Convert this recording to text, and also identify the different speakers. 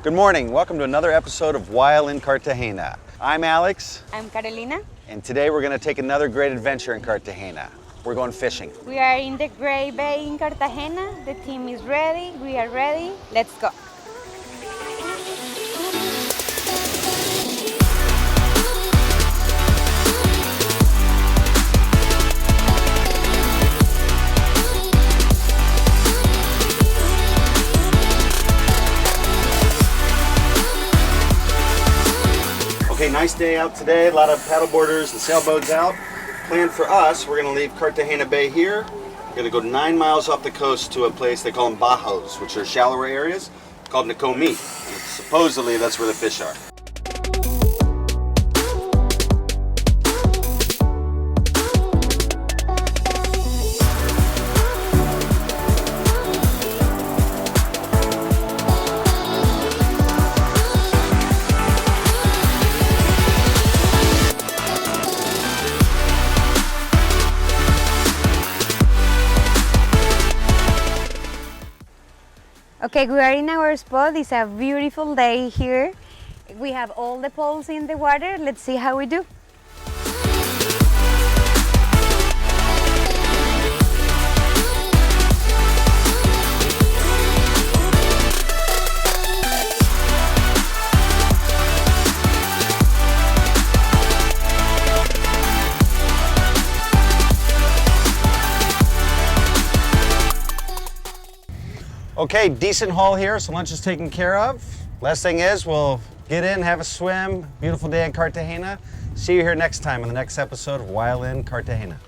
Speaker 1: Good morning. Welcome to another episode of While in Cartagena. I'm Alex.
Speaker 2: I'm Carolina.
Speaker 1: And today we're going to take another great adventure in Cartagena. We're going fishing.
Speaker 2: We are in the Great Bay in Cartagena. The team is ready. We are ready. Let's go.
Speaker 1: Okay, nice day out today. A lot of paddleboarders and sailboats out. Plan for us, we're going to leave Cartagena Bay here. We're going to go 9 miles off the coast to a place they call them bajos, which are shallower areas, called Nakomi. Supposedly, that's where the fish are.
Speaker 2: Okay, we are in our spot. It's a beautiful day here. We have all the poles in the water. Let's see how we do.
Speaker 1: Okay, decent haul here, so lunch is taken care of. Last thing is, we'll get in, have a swim. Beautiful day in Cartagena. See you here next time on the next episode of While in Cartagena.